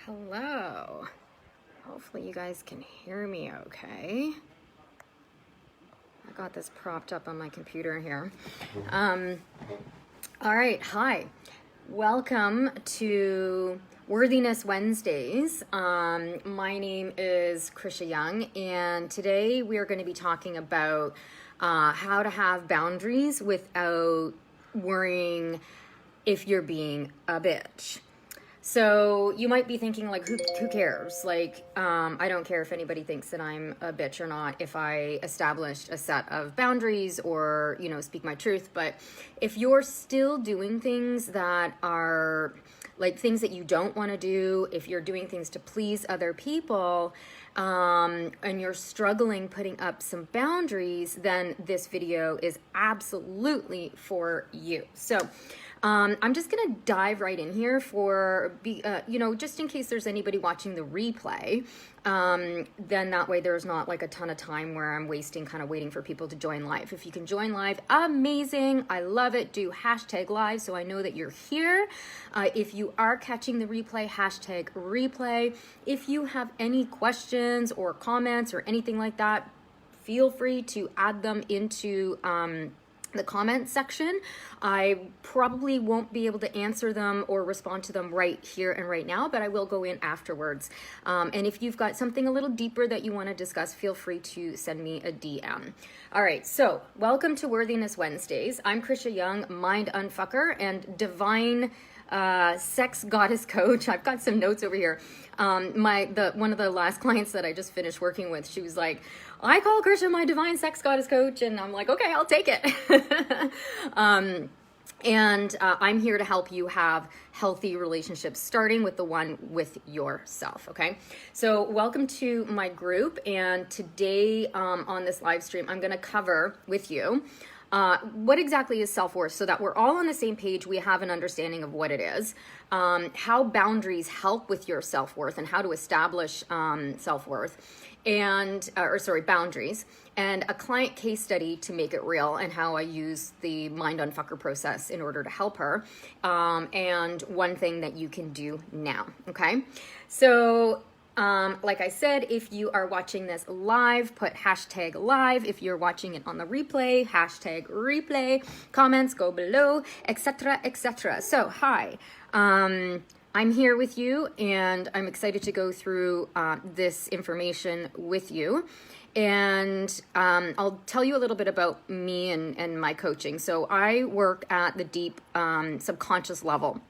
Hello. Hopefully you guys can hear me okay. I got this propped up on my computer here. All right, hi. Welcome to Worthiness Wednesdays. My name is Krisha Young, and today we are going to be talking about how to have boundaries without worrying if you're being a bitch. So you might be thinking, like, who cares? Like, I don't care if anybody thinks that I'm a bitch or not if I established a set of boundaries or, speak my truth. But if you're still doing things that are like things that you don't want to do, if you're doing things to please other people, and you're struggling putting up some boundaries, then this video is absolutely for you. So I'm just going to dive right in here just in case there's anybody watching the replay, then that way there's not like a ton of time where I'm wasting kind of waiting for people to join live. If you can join live, amazing. I love it. Do hashtag live so I know that you're here. If you are catching the replay, hashtag replay. If you have any questions or comments or anything like that, feel free to add them into the comment section. I probably won't be able to answer them or respond to them right here and right now, but I will go in afterwards. And if you've got something a little deeper that you want to discuss, feel free to send me a DM. All right, so welcome to Worthiness Wednesdays. I'm Krisha Young, Mind Unfucker and Divine sex goddess coach. I've got some notes over here. One of the last clients that I just finished working with, she was like, I call Krisha my divine sex goddess coach, and I'm like, okay, I'll take it. I'm here to help you have healthy relationships, starting with the one with yourself, okay? So welcome to my group, and today on this live stream, I'm gonna cover with you what exactly is self-worth, so that we're all on the same page, we have an understanding of what it is, how boundaries help with your self-worth and how to establish self-worth, boundaries, and a client case study to make it real, and how I use the Mind Unfucker process in order to help her, and one thing that you can do now, okay? So like I said, if you are watching this live, put hashtag live. If you're watching it on the replay, hashtag replay. Comments go below, etc., etc. So, hi. I'm here with you, and I'm excited to go through this information with you. And I'll tell you a little bit about me and my coaching. So I work at the deep subconscious level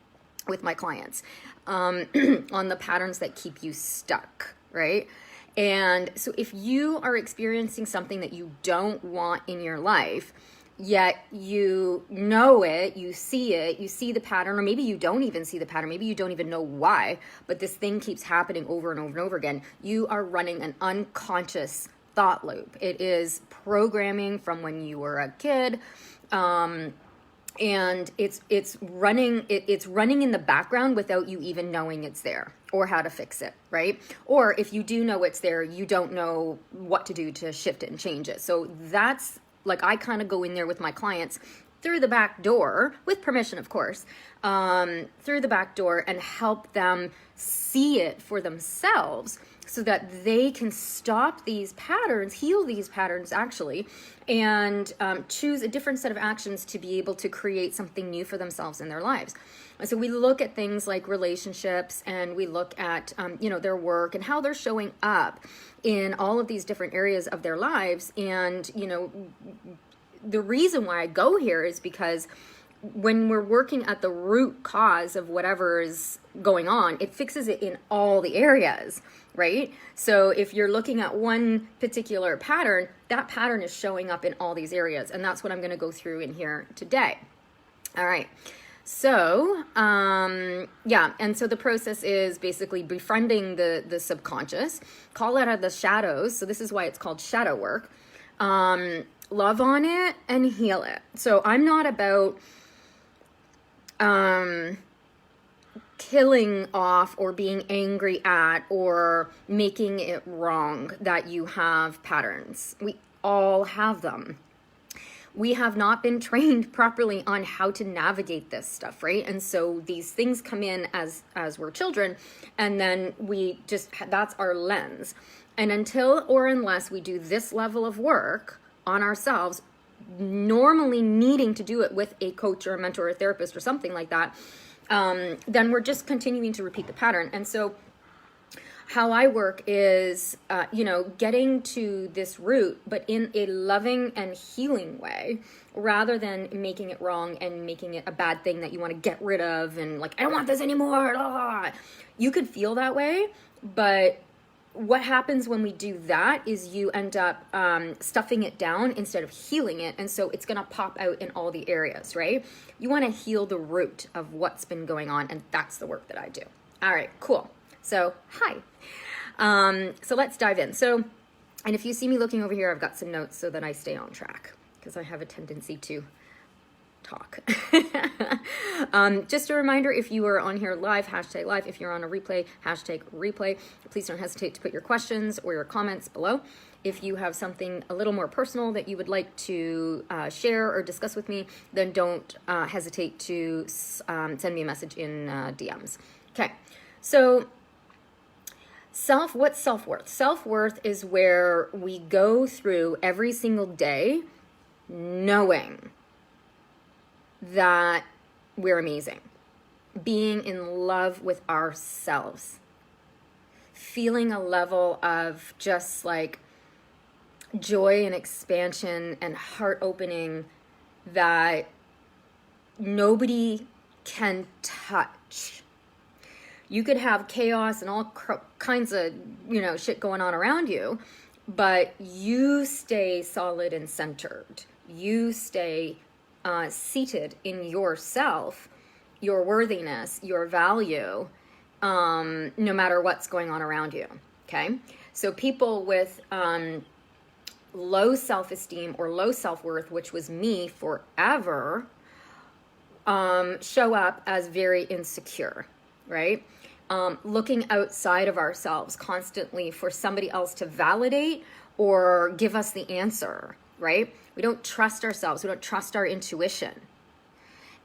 with my clients on the patterns that keep you stuck, right? And so if you are experiencing something that you don't want in your life, yet you know it, you see the pattern, or maybe you don't even see the pattern, maybe you don't even know why, but this thing keeps happening over and over and over again, you are running an unconscious thought loop. It is programming from when you were a kid, and it's running in the background without you even knowing it's there or how to fix it, right? Or if you do know it's there, you don't know what to do to shift it and change it. So that's like, I kind of go in there with my clients through the back door, with permission, of course, through the back door, and help them see it for themselves so that they can stop these patterns, heal these patterns actually, and choose a different set of actions to be able to create something new for themselves in their lives. And so we look at things like relationships, and we look at their work and how they're showing up in all of these different areas of their lives. And the reason why I go here is because when we're working at the root cause of whatever is going on, it fixes it in all the areas, right? So if you're looking at one particular pattern, that pattern is showing up in all these areas. And that's what I'm going to go through in here today. All right. So, and so the process is basically befriending the subconscious, call it out of the shadows. So this is why it's called shadow work. Love on it and heal it. So I'm not about killing off or being angry at or making it wrong that you have patterns. We all have them. we have not been trained properly on how to navigate this stuff, right? And so these things come in as we're children, and then that's our lens. And until or unless we do this level of work on ourselves, normally needing to do it with a coach or a mentor or a therapist or something like that, then we're just continuing to repeat the pattern. And so how I work is, getting to this root, but in a loving and healing way, rather than making it wrong and making it a bad thing that you want to get rid of and like, I don't want this anymore. Blah. You could feel that way, but what happens when we do that is you end up stuffing it down instead of healing it. And so it's going to pop out in all the areas, right? You want to heal the root of what's been going on. And that's the work that I do. All right, cool. So, hi. So let's dive in. So, and if you see me looking over here, I've got some notes so that I stay on track because I have a tendency to talk. Just a reminder, if you are on here live, hashtag live. If you're on a replay, hashtag replay. Please don't hesitate to put your questions or your comments below. If you have something a little more personal that you would like to share or discuss with me, then don't hesitate to send me a message in DMs. Okay, so what's self-worth? Self-worth is where we go through every single day knowing that we're amazing, being in love with ourselves, feeling a level of just like joy and expansion and heart opening that nobody can touch. You could have chaos and all kinds of, shit going on around you, but you stay solid and centered. You stay seated in yourself, your worthiness, your value, no matter what's going on around you. Okay. So people with low self-esteem or low self-worth, which was me forever, show up as very insecure, right? Looking outside of ourselves constantly for somebody else to validate or give us the answer, right? We don't trust ourselves. We don't trust our intuition.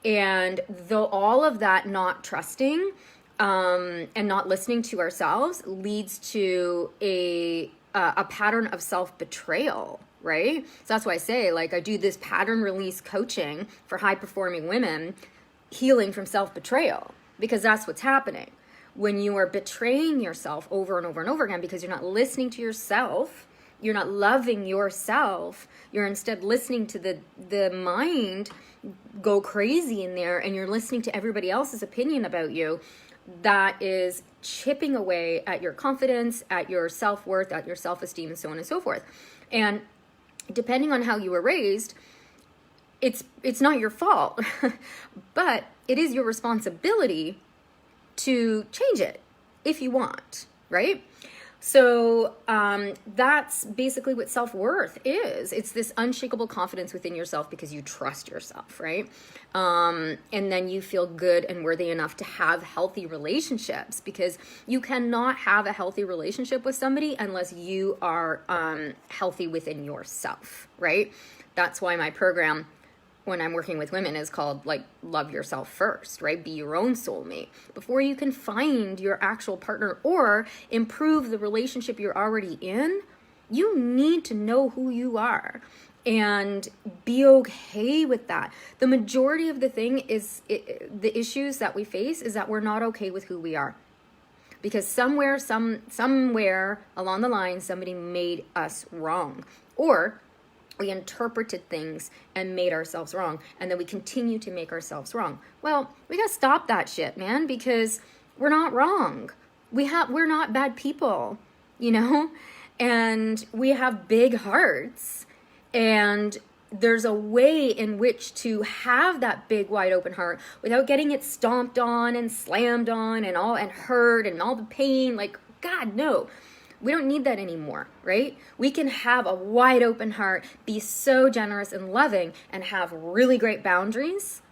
And though all of that not trusting and not listening to ourselves leads to a pattern of self-betrayal, right? So that's why I say, like, I do this pattern release coaching for high-performing women, healing from self-betrayal, because that's what's happening. When you are betraying yourself over and over and over again because you're not listening to yourself, you're not loving yourself, you're instead listening to the mind go crazy in there, and you're listening to everybody else's opinion about you, that is chipping away at your confidence, at your self-worth, at your self-esteem, and so on and so forth. And depending on how you were raised, it's not your fault, but it is your responsibility to change it if you want, right? So that's basically what self-worth is. It's this unshakable confidence within yourself because you trust yourself, right? And then you feel good and worthy enough to have healthy relationships, because you cannot have a healthy relationship with somebody unless you are healthy within yourself, right? That's why my program, when I'm working with women, is called like Love Yourself First, right? Be your own soulmate before you can find your actual partner or improve the relationship you're already in. You need to know who you are and be okay with that. The majority of the thing is the issues that we face is that we're not okay with who we are, because somewhere along the line, somebody made us wrong, or we interpreted things and made ourselves wrong, and then we continue to make ourselves wrong. Well, we gotta stop that shit, man, because we're not wrong. We're not bad people, and we have big hearts, and there's a way in which to have that big wide open heart without getting it stomped on and slammed on and hurt and all the pain. Like, God, no. We don't need that anymore, right? We can have a wide open heart, be so generous and loving, and have really great boundaries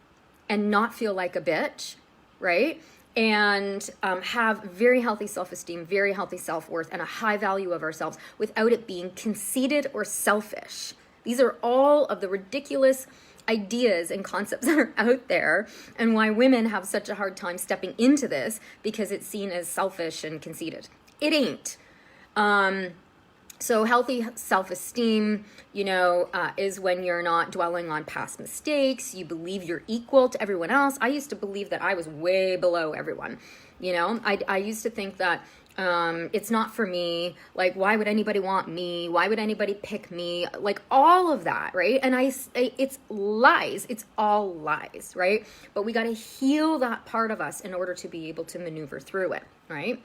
and not feel like a bitch, right? And have very healthy self-esteem, very healthy self-worth, and a high value of ourselves without it being conceited or selfish. These are all of the ridiculous ideas and concepts that are out there, and why women have such a hard time stepping into this, because it's seen as selfish and conceited. It ain't. So healthy self-esteem, is when you're not dwelling on past mistakes. You believe you're equal to everyone else. I used to believe that I was way below everyone. I used to think that it's not for me. Like, why would anybody want me? Why would anybody pick me? Like, all of that, right? And it's lies. It's all lies, right? But we got to heal that part of us in order to be able to maneuver through it, right?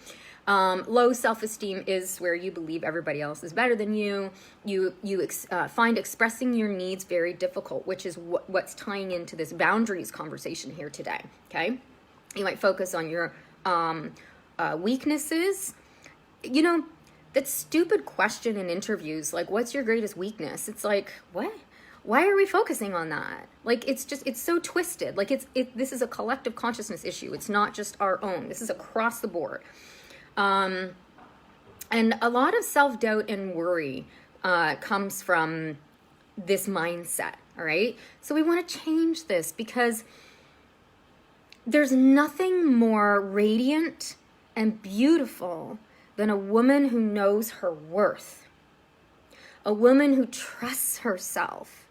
Low self-esteem is where you believe everybody else is better than you. You find expressing your needs very difficult, which is what's tying into this boundaries conversation here today. Okay, you might focus on your weaknesses. That stupid question in interviews, like, what's your greatest weakness? It's like, what? Why are we focusing on that? Like, it's so twisted. Like, this is a collective consciousness issue. It's not just our own. This is across the board. And a lot of self-doubt and worry comes from this mindset, all right? So we want to change this, because there's nothing more radiant and beautiful than a woman who knows her worth, a woman who trusts herself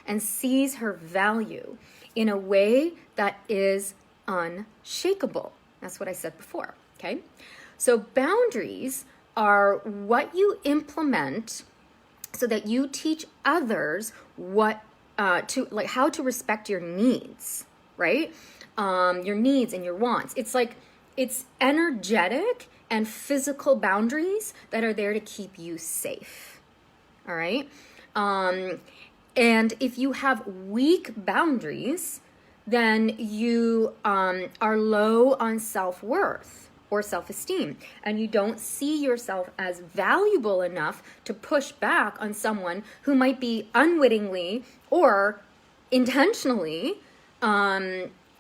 and sees her value in a way that is unshakable. That's what I said before, okay? So boundaries are what you implement so that you teach others how to respect your needs, right? Your needs and your wants. It's energetic and physical boundaries that are there to keep you safe, all right? And if you have weak boundaries, then you are low on self-worth or self-esteem, and you don't see yourself as valuable enough to push back on someone who might be unwittingly or intentionally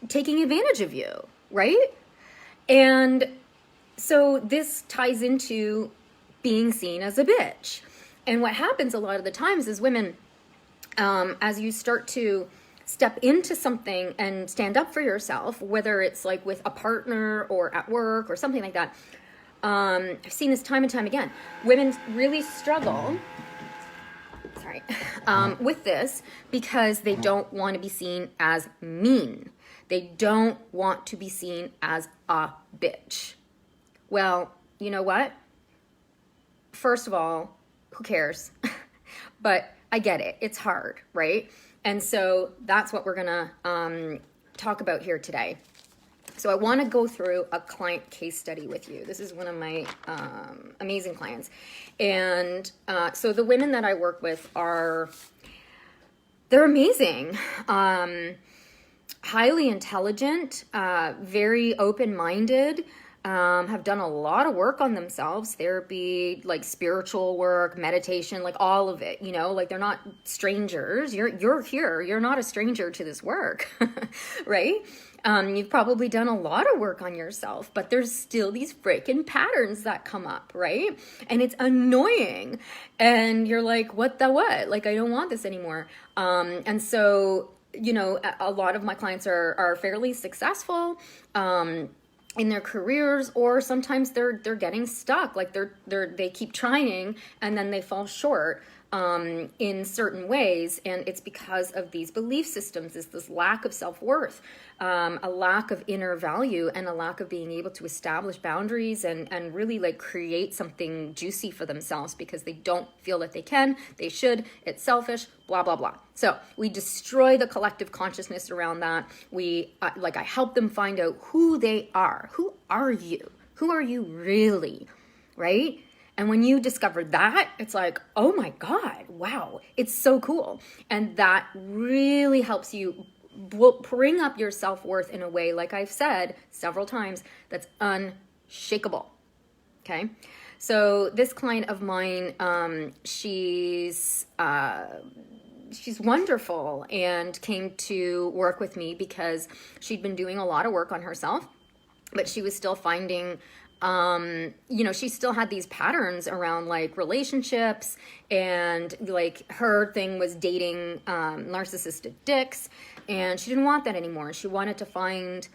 taking advantage of you, right? And so this ties into being seen as a bitch. And what happens a lot of the times is women, as you start to step into something and stand up for yourself, whether it's like with a partner or at work or something like that. I've seen this time and time again. Women really struggle, with this because they don't want to be seen as mean. They don't want to be seen as a bitch. Well, you know what? First of all, who cares? But I get it. It's hard, right? And so that's what we're going to talk about here today. So I want to go through a client case study with you. This is one of my amazing clients. And so the women that I work with they're amazing. Highly intelligent, very open-minded, have done a lot of work on themselves, therapy, like spiritual work, meditation, like all of it, like they're not strangers. You're here. You're not a stranger to this work, right? You've probably done a lot of work on yourself, but there's still these freaking patterns that come up, right? And it's annoying. And you're like, what the what? Like, I don't want this anymore. And so, a lot of my clients are fairly successful, in their careers, or sometimes they're getting stuck. Like they keep trying and then they fall short in certain ways, and it's because of these belief systems. Is this lack of self-worth, a lack of inner value, and a lack of being able to establish boundaries and really like create something juicy for themselves because they don't feel that they should, it's selfish, blah, blah, blah. So we destroy the collective consciousness around that. I help them find out who they are. Who are you? Who are you really? Right? And when you discover that, it's like, oh my God, wow, it's so cool. And that really helps you bring up your self-worth in a way, like I've said several times, that's unshakable. Okay? So this client of mine, she's wonderful and came to work with me because she'd been doing a lot of work on herself, but she was still finding she still had these patterns around like relationships, and like her thing was dating narcissistic dicks, and she didn't want that anymore. She wanted to find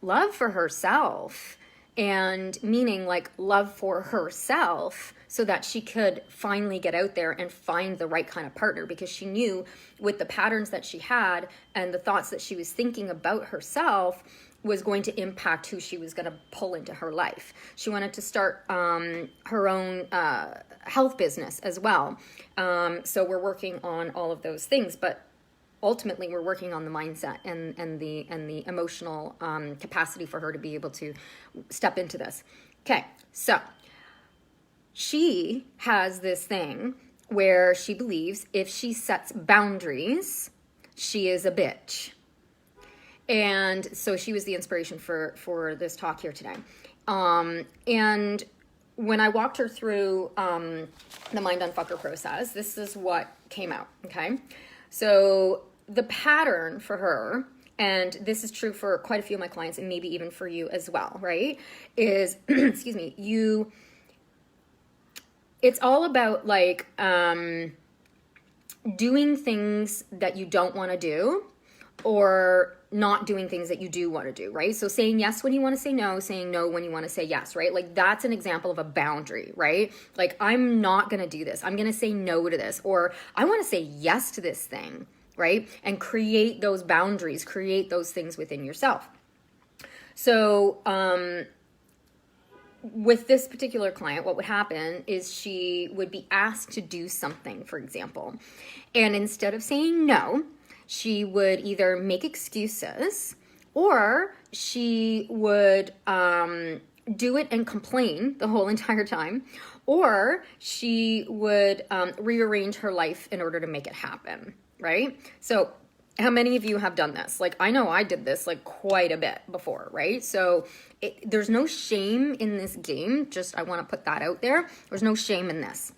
love for herself, and meaning like love for herself, so that she could finally get out there and find the right kind of partner, because she knew with the patterns that she had and the thoughts that she was thinking about herself was going to impact who she was going to pull into her life. She wanted to start her own health business as well. So we're working on all of those things, but ultimately we're working on the mindset and the emotional capacity for her to be able to step into this. Okay, so she has this thing where she believes if she sets boundaries, she is a bitch. And so she was the inspiration for this talk here today. And when I walked her through the Mind Unfucker process, this is what came out, okay? So the pattern for her, and this is true for quite a few of my clients and maybe even for you as well, right, is, excuse me, it's all about like doing things that you don't want to do, or not doing things that you do want to do, right? So saying yes when you want to say no, saying no when you want to say yes, right? Like that's an example of a boundary, right? Like I'm not going to do this. I'm going to say no to this, or I want to say yes to this thing, right? And create those boundaries, create those things within yourself. So, with this particular client, what would happen is she would be asked to do something, for example, and instead of saying no, she would either make excuses, or she would do it and complain the whole entire time, or she would rearrange her life in order to make it happen, right? So how many of you have done this? Like, I know I did this like quite a bit before, right? So there's no shame in this game. Just, I want to put that out there. There's no shame in this.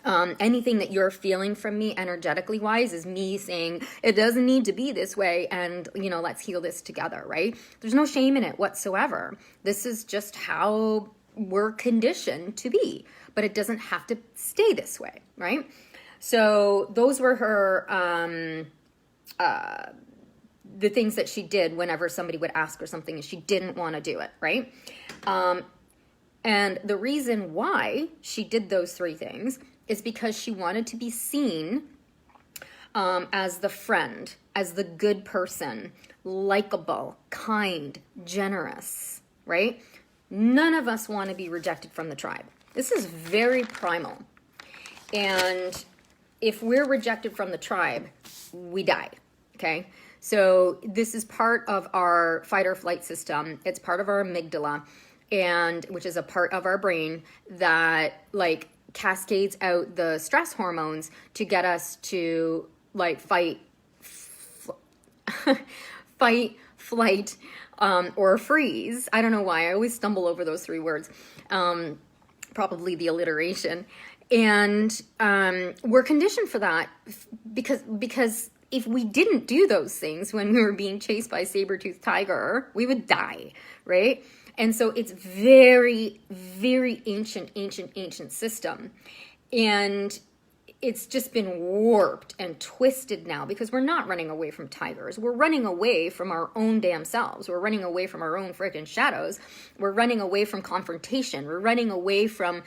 Anything that you're feeling from me energetically wise is me saying it doesn't need to be this way, and let's heal this together, right? There's no shame in it whatsoever. This is just how we're conditioned to be, but it doesn't have to stay this way, right? So those were her the things that she did whenever somebody would ask her something and she didn't want to do it, right? And the reason why she did those three things is because she wanted to be seen as the friend, as the good person, likable, kind, generous, right? None of us want to be rejected from the tribe. This is very primal. And if we're rejected from the tribe, we die, okay? So this is part of our fight or flight system. It's part of our amygdala, and which is a part of our brain that like cascades out the stress hormones to get us to like fight, flight, or freeze. I don't know why. I always stumble over those three words. Probably the alliteration. And we're conditioned for that because if we didn't do those things when we were being chased by a saber-toothed tiger, we would die, right? And so it's very, very ancient system. And it's just been warped and twisted now because we're not running away from tigers. We're running away from our own damn selves. We're running away from our own freaking shadows. We're running away from confrontation. We're running away from,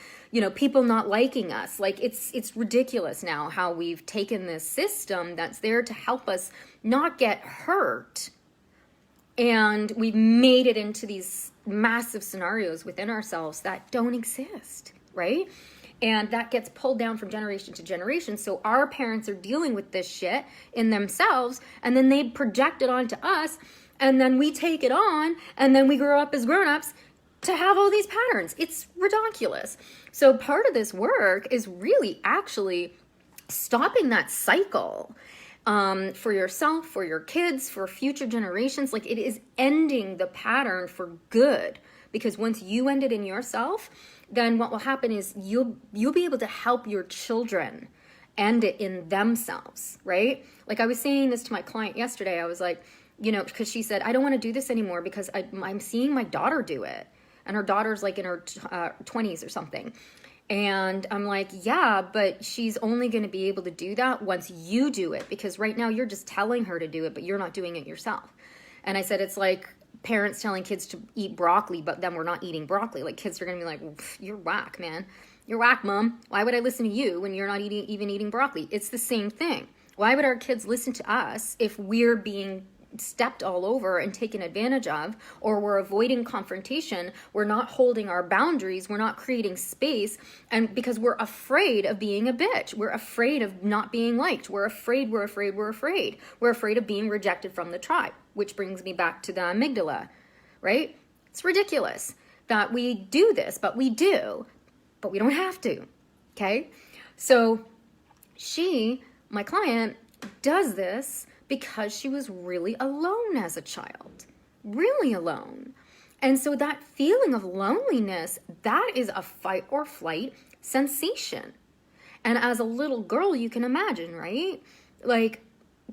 people not liking us. Like it's ridiculous now how we've taken this system that's there to help us not get hurt. And we've made it into these massive scenarios within ourselves that don't exist, right? And that gets pulled down from generation to generation. So our parents are dealing with this shit in themselves, and then they project it onto us, and then we take it on, and then we grow up as grown-ups to have all these patterns. It's ridiculous. So part of this work is really actually stopping that cycle for yourself, for your kids, for future generations. Like, it is ending the pattern for good, because once you end it in yourself, then what will happen is you'll be able to help your children end it in themselves, right? Like, I was saying this to my client yesterday. I was like, because she said, I don't want to do this anymore because I'm seeing my daughter do it. And her daughter's like in her 20s or something. And I'm like, yeah, but she's only going to be able to do that once you do it, because right now you're just telling her to do it, but you're not doing it yourself. And I said, it's like parents telling kids to eat broccoli, but then we're not eating broccoli. Like, kids are going to be like, you're whack, man. You're whack, mom. Why would I listen to you when you're not even eating broccoli? It's the same thing. Why would our kids listen to us if we're being stepped all over and taken advantage of, or we're avoiding confrontation, we're not holding our boundaries, we're not creating space, and because we're afraid of being a bitch, we're afraid of not being liked, we're afraid of being rejected from the tribe, which brings me back to the amygdala, right? It's ridiculous that we do this, but we do, but we don't have to, okay? So my client, does this because she was really alone as a child, really alone. And so that feeling of loneliness, that is a fight or flight sensation. And as a little girl, you can imagine, right? Like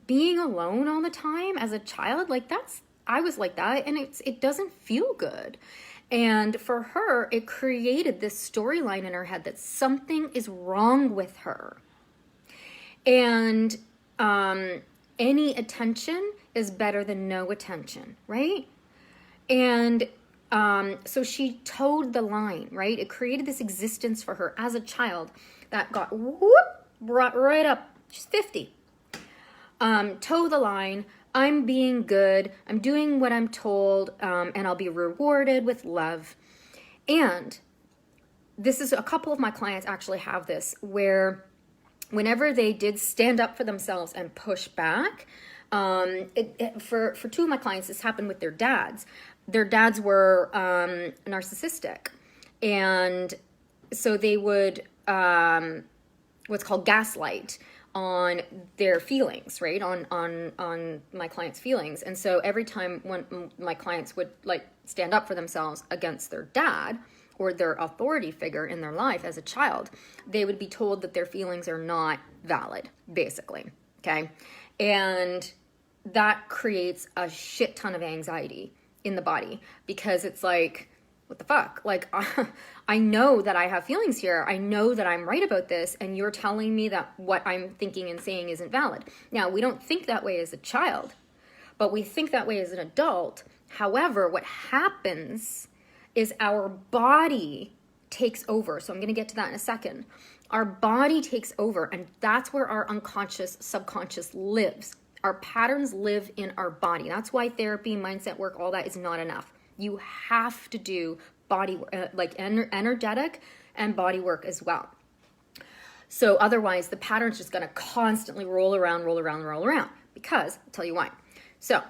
being alone all the time as a child, like I was like that, and it doesn't feel good. And for her, it created this storyline in her head that something is wrong with her. And any attention is better than no attention, right? And so she towed the line, right? It created this existence for her as a child that got brought right up. She's 50. Toe the line. I'm being good. I'm doing what I'm told, and I'll be rewarded with love. And this is a couple of my clients actually have this, where whenever they did stand up for themselves and push back, for two of my clients, this happened with their dads. Their dads were narcissistic, and so they would what's called gaslight on their feelings, right? On my clients' feelings. And so every time when my clients would like stand up for themselves against their dad or their authority figure in their life as a child, they would be told that their feelings are not valid, basically, okay? And that creates a shit ton of anxiety in the body, because it's like, what the fuck? Like, I know that I have feelings here. I know that I'm right about this, and you're telling me that what I'm thinking and saying isn't valid. Now, we don't think that way as a child, but we think that way as an adult. However, what happens is our body takes over. So I'm going to get to that in a second. Our body takes over, and that's where our unconscious, subconscious lives. Our patterns live in our body. That's why therapy, mindset work, all that is not enough. You have to do body work, energetic and body work as well. So otherwise, the pattern's just going to constantly roll around, because I'll tell you why. So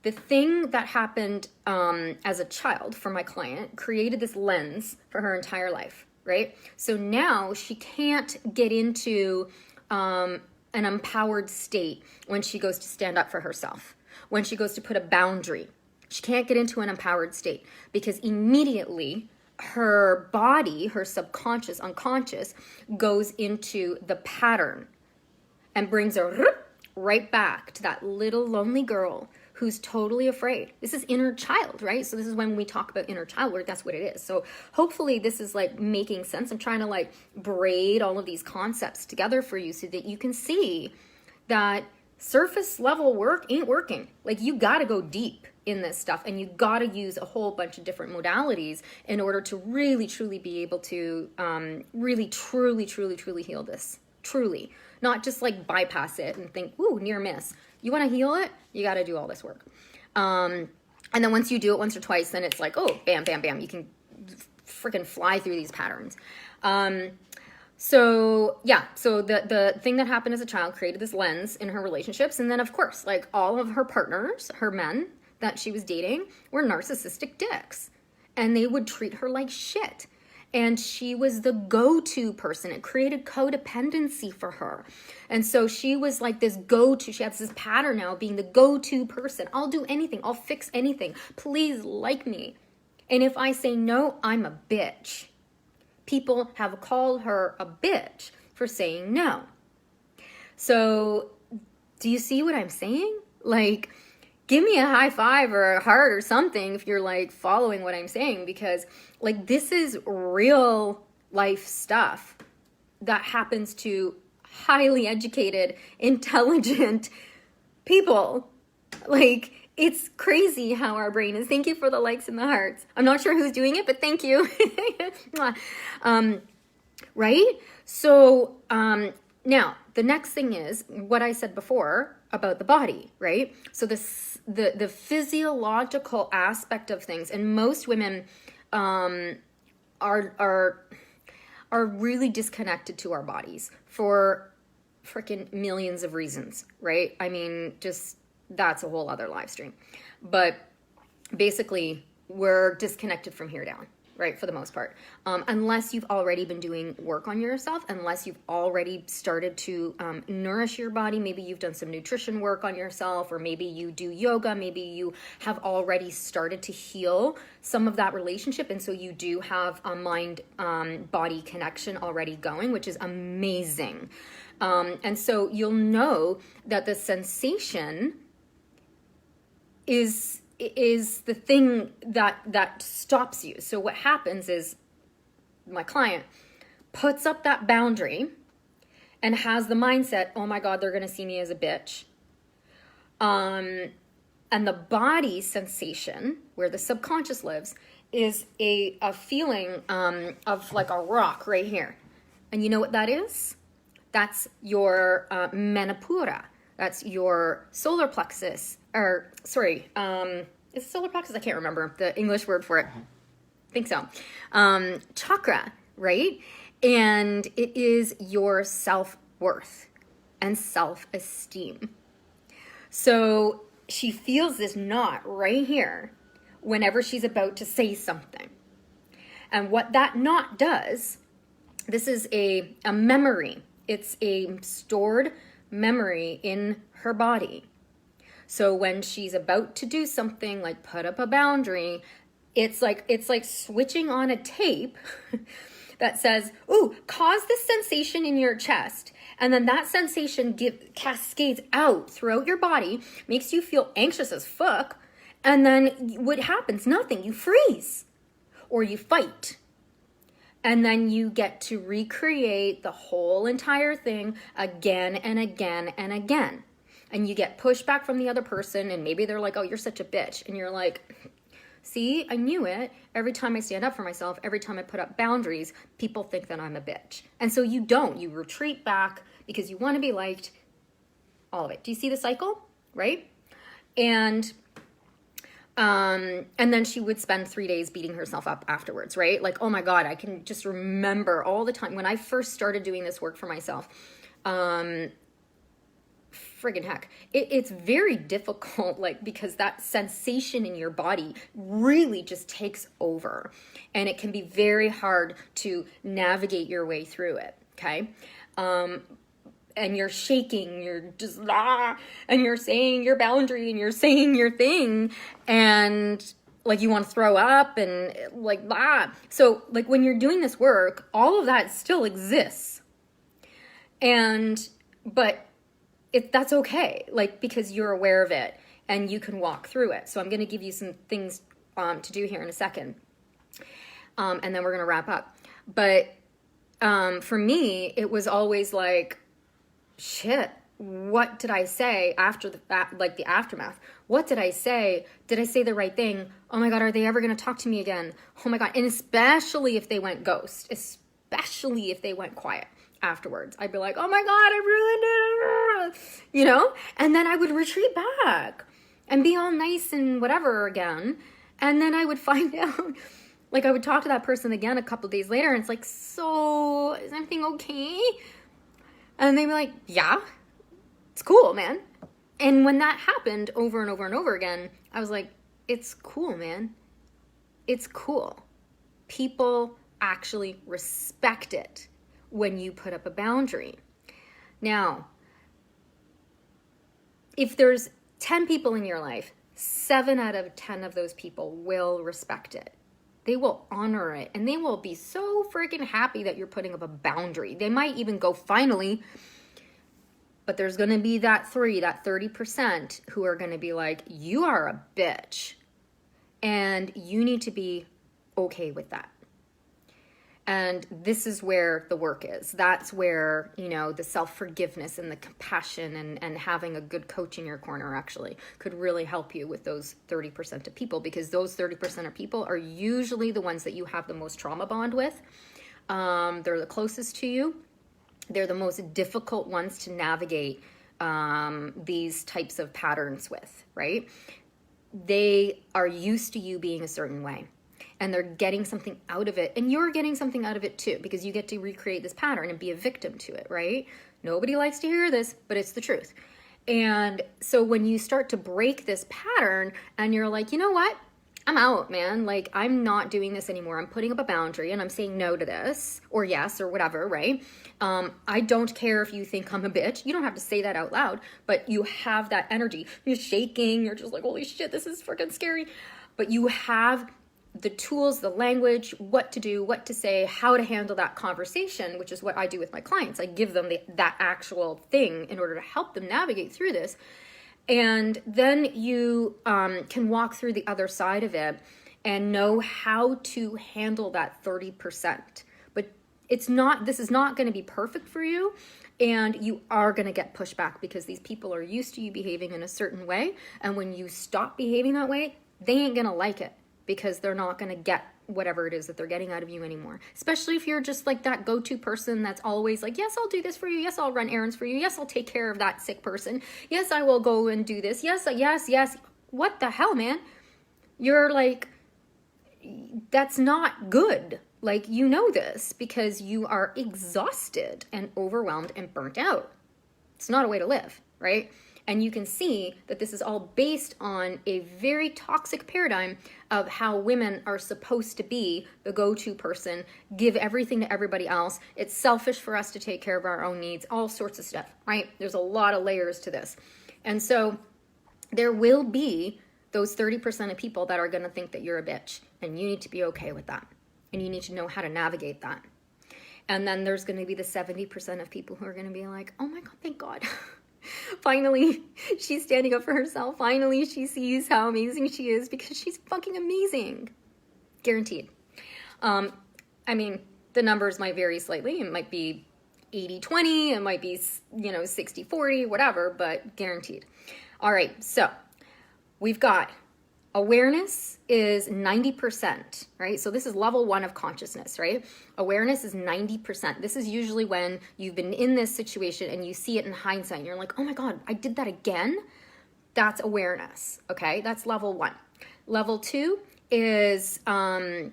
the thing that happened as a child for my client created this lens for her entire life, right? So now she can't get into an empowered state when she goes to stand up for herself, when she goes to put a boundary. She can't get into an empowered state because immediately her body, her subconscious, unconscious, goes into the pattern and brings her right back to that little lonely girl who's totally afraid. This is inner child, right? So this is when we talk about inner child work, that's what it is. So hopefully this is like making sense. I'm trying to like braid all of these concepts together for you so that you can see that surface level work ain't working. Like, you got to go deep in this stuff, and you got to use a whole bunch of different modalities in order to really truly be able to really truly heal this. Truly, not just like bypass it and think, ooh, near miss. You want to heal it, you got to do all this work. And then once you do it once or twice, then it's like, oh, bam, bam, bam. You can freaking fly through these patterns. So the thing that happened as a child created this lens in her relationships. And then of course, like all of her partners, her men that she was dating were narcissistic dicks, and they would treat her like shit. And she was the go-to person. It created codependency for her. And so she was like this go-to. She has this pattern now of being the go-to person. I'll do anything. I'll fix anything. Please like me. And if I say no, I'm a bitch. People have called her a bitch for saying no. So do you see what I'm saying? Like, give me a high five or a heart or something if you're like following what I'm saying, because like this is real life stuff that happens to highly educated, intelligent people. Like, it's crazy how our brain is. Thank you for the likes and the hearts. I'm not sure who's doing it, but thank you. Right? So now the next thing is what I said before about the body, right? So the physiological aspect of things, and most women are really disconnected to our bodies for freaking millions of reasons, right? I mean, just that's a whole other live stream. But basically, we're disconnected from here down, right? For the most part. Unless you've already been doing work on yourself, unless you've already started to nourish your body, maybe you've done some nutrition work on yourself, or maybe you do yoga, maybe you have already started to heal some of that relationship. And so you do have a mind-body connection already going, which is amazing. And so you'll know that the sensation is the thing that stops you. So what happens is my client puts up that boundary and has the mindset, oh my God, they're going to see me as a bitch. And the body sensation, where the subconscious lives, is a feeling of like a rock right here. And you know what that is? That's your Manipura. That's your solar plexus, or sorry, is it solar plexus? I can't remember the English word for it. I think so. Chakra, right? And it is your self-worth and self-esteem. So she feels this knot right here whenever she's about to say something. And what that knot does, this is a memory. It's a stored memory in her body. So when she's about to do something like put up a boundary, it's like switching on a tape that says, ooh, cause this sensation in your chest. And then that sensation cascades out throughout your body, makes you feel anxious as fuck. And then what happens? Nothing. You freeze or you fight. And then you get to recreate the whole entire thing again and again and again. And you get pushback from the other person, and maybe they're like, oh, you're such a bitch. And you're like, see, I knew it. Every time I stand up for myself, every time I put up boundaries, people think that I'm a bitch. And so you don't. You retreat back because you want to be liked. All of it. Do you see the cycle? Right? And then she would spend 3 days beating herself up afterwards, right? Like, oh my God, I can just remember all the time when I first started doing this work for myself. Friggin' heck. It's very difficult, like, because that sensation in your body really just takes over. And it can be very hard to navigate your way through it, okay? And you're shaking, you're just, and you're saying your boundary and you're saying your thing, and like you want to throw up and like, So like when you're doing this work, all of that still exists. But that's okay, like, because you're aware of it and you can walk through it. So I'm going to give you some things to do here in a second. And then we're going to wrap up. But for me, it was always like, shit, what did I say after the aftermath? What did I say? Did I say the right thing? Oh my God, are they ever going to talk to me again? Oh my God. And especially if they went ghost, especially if they went quiet afterwards, I'd be like, oh my God, I ruined it, and then I would retreat back and be all nice and whatever again. And then I would find out, like, I would talk to that person again a couple of days later, and it's like, so is everything okay? And they'd be like, yeah, it's cool, man. And when that happened over and over and over again, I was like, it's cool, man. It's cool. People actually respect it when you put up a boundary. Now, if there's 10 people in your life, 7 out of 10 of those people will respect it. They will honor it, and they will be so freaking happy that you're putting up a boundary. They might even go, finally, But there's going to be that 30% who are going to be like, you are a bitch. And you need to be okay with that. And this is where the work is. That's where, the self-forgiveness and the compassion and having a good coach in your corner actually could really help you with those 30% of people, because those 30% of people are usually the ones that you have the most trauma bond with. They're the closest to you. They're the most difficult ones to navigate these types of patterns with, right? They are used to you being a certain way. And they're getting something out of it. And you're getting something out of it too, because you get to recreate this pattern and be a victim to it, right? Nobody likes to hear this, but it's the truth. And so when you start to break this pattern and you're like, you know what? I'm out, man. Like, I'm not doing this anymore. I'm putting up a boundary and I'm saying no to this, or yes, or whatever, right? I don't care if you think I'm a bitch. You don't have to say that out loud, but you have that energy. You're shaking. You're just like, holy shit, this is freaking scary. But you have the tools, the language, what to do, what to say, how to handle that conversation, which is what I do with my clients. I give them that actual thing in order to help them navigate through this. And then you can walk through the other side of it and know how to handle that 30%. But this is not going to be perfect for you. And you are going to get pushback because these people are used to you behaving in a certain way. And when you stop behaving that way, they ain't going to like it, because they're not going to get whatever it is that they're getting out of you anymore. Especially if you're just like that go-to person that's always like, yes, I'll do this for you. Yes, I'll run errands for you. Yes, I'll take care of that sick person. Yes, I will go and do this. Yes, yes, yes. What the hell, man? You're like, that's not good. Like, you know this because you are exhausted and overwhelmed and burnt out. It's not a way to live, right? And you can see that this is all based on a very toxic paradigm of how women are supposed to be the go-to person, give everything to everybody else. It's selfish for us to take care of our own needs, all sorts of stuff, right? There's a lot of layers to this. And so there will be those 30% of people that are going to think that you're a bitch, and you need to be okay with that. And you need to know how to navigate that. And then there's going to be the 70% of people who are going to be like, oh my God, thank God. Finally, she's standing up for herself. Finally, she sees how amazing she is, because she's fucking amazing. Guaranteed. I mean, the numbers might vary slightly. It might be 80-20. It might be, 60-40, whatever, but guaranteed. All right, so we've got awareness is 90%, right? So this is level 1 of consciousness, right? Awareness is 90%. This is usually when you've been in this situation and you see it in hindsight and you're like, oh my God, I did that again. That's awareness, okay? That's level 1. Level 2 is, and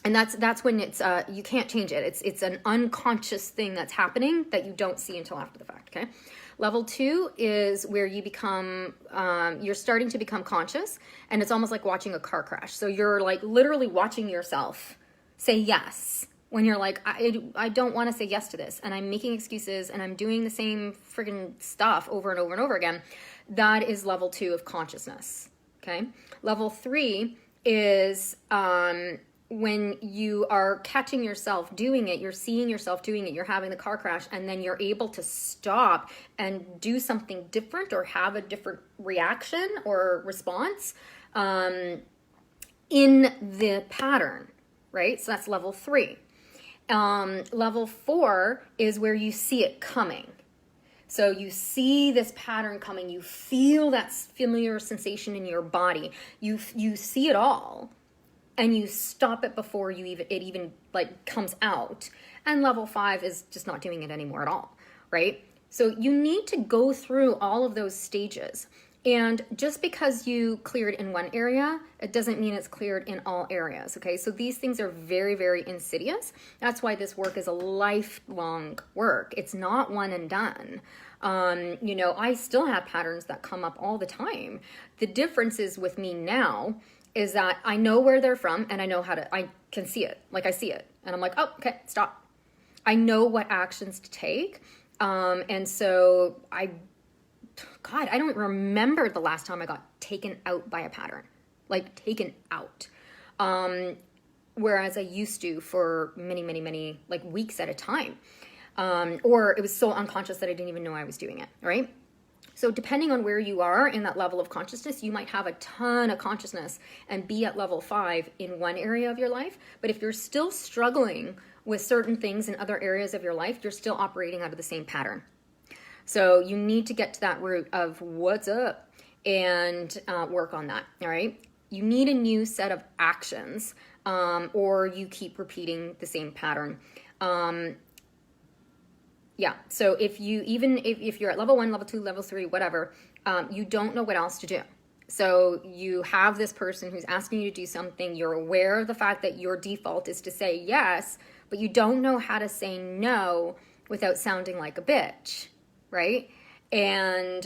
that's when it's, you can't change it. It's an unconscious thing that's happening that you don't see until after the fact, okay? Level 2 is where you become, you're starting to become conscious, and it's almost like watching a car crash. So you're like literally watching yourself say yes when you're like, I don't want to say yes to this, and I'm making excuses, and I'm doing the same friggin' stuff over and over and over again. That is level 2 of consciousness, okay? Level 3 is when you are catching yourself doing it, you're seeing yourself doing it, you're having the car crash, and then you're able to stop and do something different or have a different reaction or response in the pattern, right? So that's level 3. Level 4 is where you see it coming. So you see this pattern coming, you feel that familiar sensation in your body, you see it all. And you stop it before it even like comes out. And level 5 is just not doing it anymore at all, right? So you need to go through all of those stages. And just because you cleared in one area, it doesn't mean it's cleared in all areas, okay? So these things are very, very insidious. That's why this work is a lifelong work. It's not one and done. I still have patterns that come up all the time. The difference is with me now is that I know where they're from, and I can see it. Like, I see it. And I'm like, oh, okay, stop. I know what actions to take. And so I don't remember the last time I got taken out by a pattern. Like, taken out. Whereas I used to for many, many, many, like, weeks at a time. or it was so unconscious that I didn't even know I was doing it, right? So depending on where you are in that level of consciousness, you might have a ton of consciousness and be at level 5 in one area of your life. But if you're still struggling with certain things in other areas of your life, you're still operating out of the same pattern. So you need to get to that root of what's up and work on that, all right? You need a new set of actions, or you keep repeating the same pattern. Yeah, so if you're at level 1, level 2, level 3, whatever, you don't know what else to do. So you have this person who's asking you to do something, you're aware of the fact that your default is to say yes, but you don't know how to say no without sounding like a bitch, right? And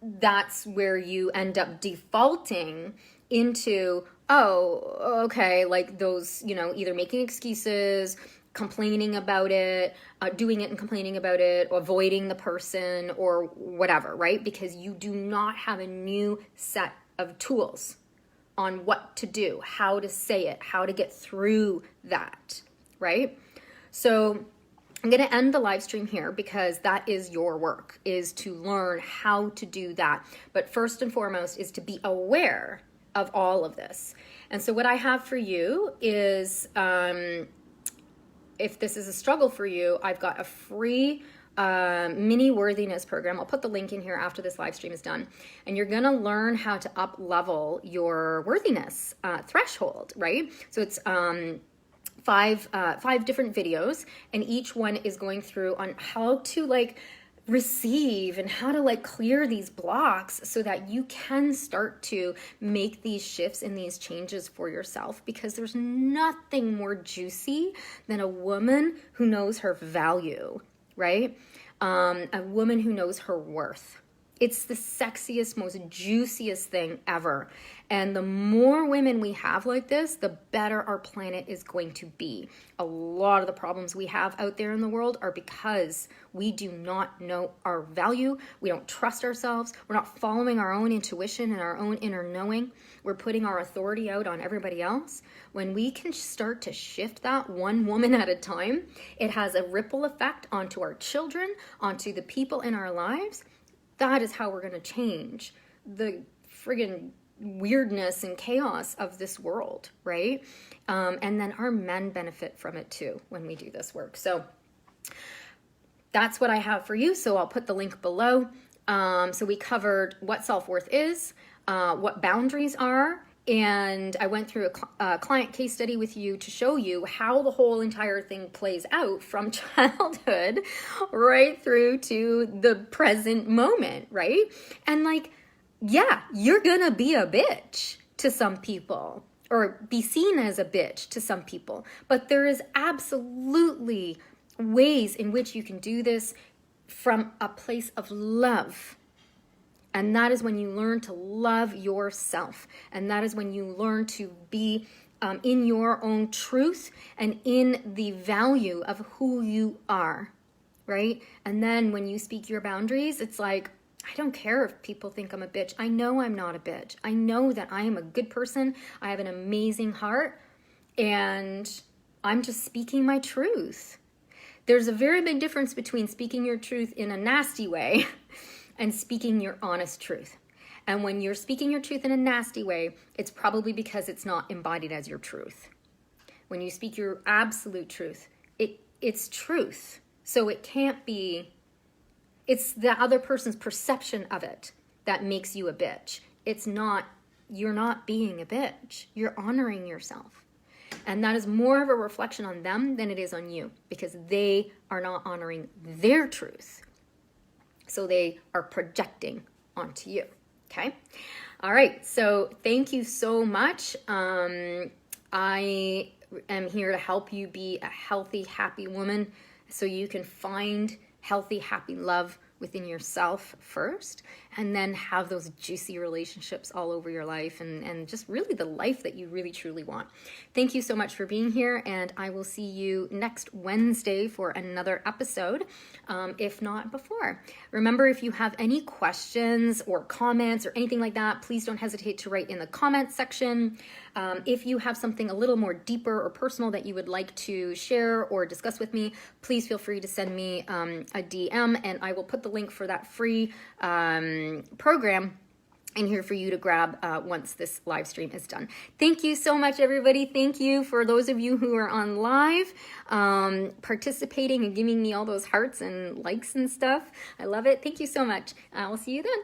that's where you end up defaulting into, oh, okay, like those, either making excuses, complaining about it, doing it and complaining about it, or avoiding the person or whatever, right? Because you do not have a new set of tools on what to do, how to say it, how to get through that, right? So I'm going to end the live stream here because that is your work, is to learn how to do that. But first and foremost is to be aware of all of this. And so what I have for you is, if this is a struggle for you, I've got a free mini worthiness program. I'll put the link in here after this live stream is done. And you're going to learn how to up level your worthiness threshold, right? So it's five different videos, and each one is going through on how to receive and how to clear these blocks so that you can start to make these shifts and these changes for yourself, because there's nothing more juicy than a woman who knows her value, right? A woman who knows her worth. It's the sexiest, most juiciest thing ever. And the more women we have like this, the better our planet is going to be. A lot of the problems we have out there in the world are because we do not know our value. We don't trust ourselves. We're not following our own intuition and our own inner knowing. We're putting our authority out on everybody else. When we can start to shift that one woman at a time, it has a ripple effect onto our children, onto the people in our lives. That is how we're going to change the friggin' weirdness and chaos of this world, right? And then our men benefit from it too when we do this work. So that's what I have for you. So I'll put the link below. So we covered what self-worth is, what boundaries are, and I went through a client case study with you to show you how the whole entire thing plays out from childhood right through to the present moment, right? And yeah, you're gonna be a bitch to some people or be seen as a bitch to some people, but there is absolutely ways in which you can do this from a place of love. And that is when you learn to love yourself. And that is when you learn to be in your own truth and in the value of who you are, right? And then when you speak your boundaries, it's like, I don't care if people think I'm a bitch. I know I'm not a bitch. I know that I am a good person. I have an amazing heart. And I'm just speaking my truth. There's a very big difference between speaking your truth in a nasty way and speaking your honest truth. And when you're speaking your truth in a nasty way, it's probably because it's not embodied as your truth. When you speak your absolute truth, it's truth. So it can't be, it's the other person's perception of it that makes you a bitch. It's not, you're not being a bitch. You're honoring yourself. And that is more of a reflection on them than it is on you, because they are not honoring their truth. So they are projecting onto you, okay? All right, so thank you so much. I am here to help you be a healthy, happy woman so you can find healthy, happy love within yourself first, and then have those juicy relationships all over your life, and just really the life that you really truly want. Thank you so much for being here, and I will see you next Wednesday for another episode, if not before. Remember, if you have any questions or comments or anything like that, please don't hesitate to write in the comments section. If you have something a little more deeper or personal that you would like to share or discuss with me, please feel free to send me a DM, and I will put the link for that free program in here for you to grab once this live stream is done. Thank you so much, everybody. Thank you for those of you who are on live, participating and giving me all those hearts and likes and stuff. I love it. Thank you so much. I will see you then.